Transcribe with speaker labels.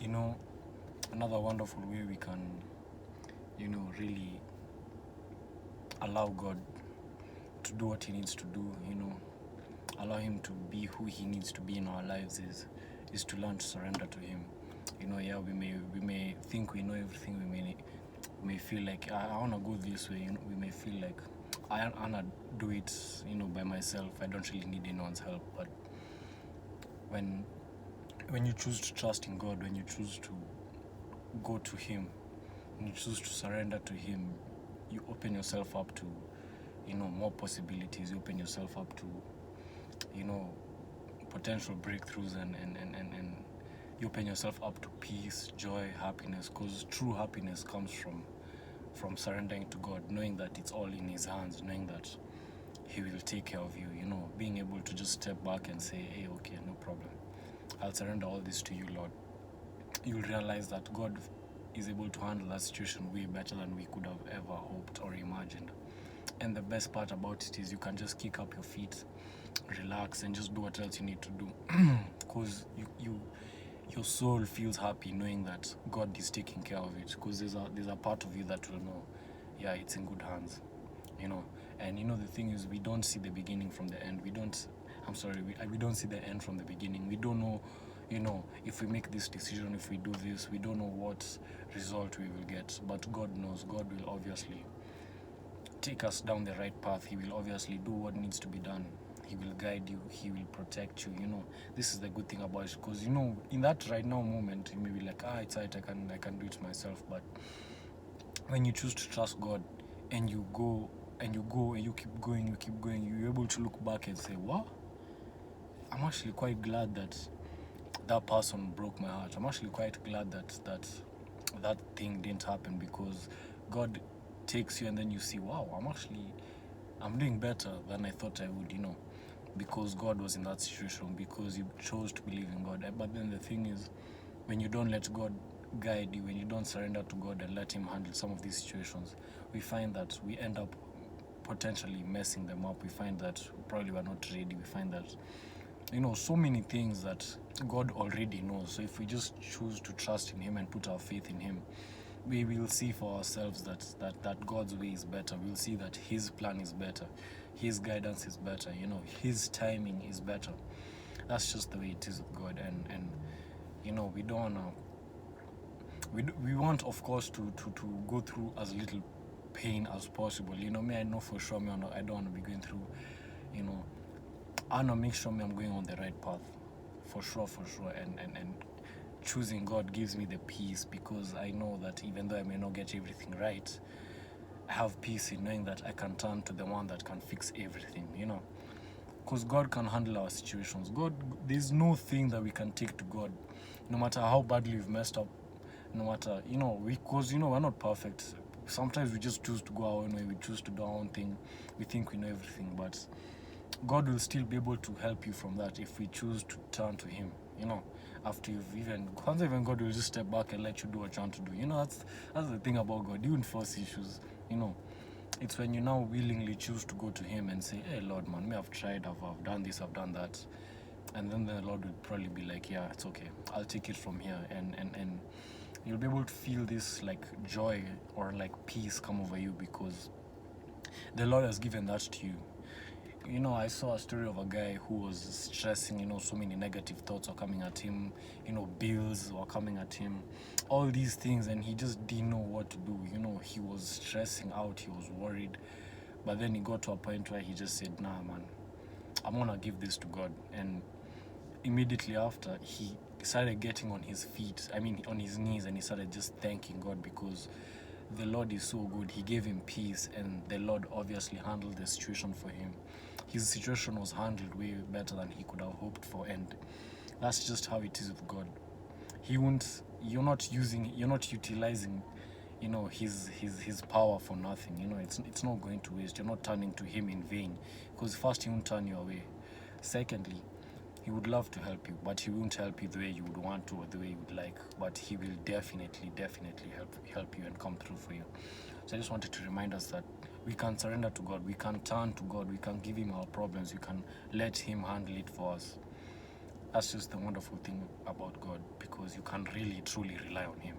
Speaker 1: You know, another wonderful way we can, really allow God to do what he needs to do, allow him to be who he needs to be in our lives is to learn to surrender to him. Yeah, we may think we know everything. We may feel like I wanna go this way. We may feel like I wanna do it, by myself. I don't really need anyone's help. But when you choose to trust in God, when you choose to go to him, when you choose to surrender to him, you open yourself up to, more possibilities. You open yourself up to, potential breakthroughs, and you open yourself up to peace, joy, happiness, because true happiness comes from surrendering to God, knowing that it's all in his hands, knowing that he will take care of you, being able to just step back and say, hey, okay, no problem, I'll surrender all this to you, Lord. You'll realize that God is able to handle that situation way better than we could have ever hoped or imagined. And the best part about it is you can just kick up your feet, relax, and just do what else you need to do. Because your soul feels happy knowing that God is taking care of it. Because there's a part of you that will know, yeah, it's in good hands. And the thing is, we don't see the beginning from the end. We don't see the end from the beginning. We don't know, if we make this decision, if we do this, we don't know what result we will get. But God knows. God will obviously take us down the right path. He will obviously do what needs to be done. He will guide you. He will protect you. This is the good thing about it, because in that right now moment, you may be like, it's right, I can do it myself. But when you choose to trust God, and you go and you keep going, you're able to look back and say, wow, I'm actually quite glad that person broke my heart. I'm actually quite glad that thing didn't happen, because God takes you, and then you see, wow, I'm doing better than I thought I would, because God was in that situation, because you chose to believe in God. But then the thing is, when you don't let God guide you, when you don't surrender to God and let him handle some of these situations, we find that we end up potentially messing them up. We find that probably we're not ready. We find that so many things that God already knows. So if we just choose to trust in him and put our faith in him, we will see for ourselves that God's way is better. We'll see that his plan is better, his guidance is better, his timing is better. That's just the way it is with God. And we don't wanna we want, of course, to go through as little pain as possible. I know for sure I don't want to be going through, I want to make sure I'm going on the right path, for sure. And choosing God gives me the peace, because I know that even though I may not get everything right, I have peace in knowing that I can turn to the one that can fix everything, because God can handle our situations. There's no thing that we can take to God, no matter how badly we've messed up, no matter, because, we're not perfect. Sometimes we just choose to go our own way, we choose to do our own thing, we think we know everything, but God will still be able to help you from that if we choose to turn to him, after even God will just step back and let you do what you want to do. That's the thing about God. He won't force issues, it's when you now willingly choose to go to him and say, hey, Lord, man, I've tried, I've done this, I've done that. And then the Lord would probably be like, yeah, it's okay, I'll take it from here. And you'll be able to feel this like joy or like peace come over you, because the Lord has given that to you. I saw a story of a guy who was stressing, so many negative thoughts were coming at him, bills were coming at him, all these things, and he just didn't know what to do. He was stressing out, he was worried. But then he got to a point where he just said, nah, man, I'm gonna give this to God. And immediately after, he started getting on his feet, on his knees, and he started just thanking God, because the Lord is so good. He gave him peace, and the Lord obviously handled the situation for him. His situation was handled way better than he could have hoped for, and that's just how it is with God. You're not utilizing, his power for nothing. It's not going to waste. You're not turning to him in vain, because first, he won't turn you away. Secondly, he would love to help you, but he won't help you the way you would want to or the way you would like. But he will definitely help you and come through for you. So I just wanted to remind us that we can surrender to God, we can turn to God, we can give him our problems, we can let him handle it for us. That's just the wonderful thing about God, because you can really truly rely on Him.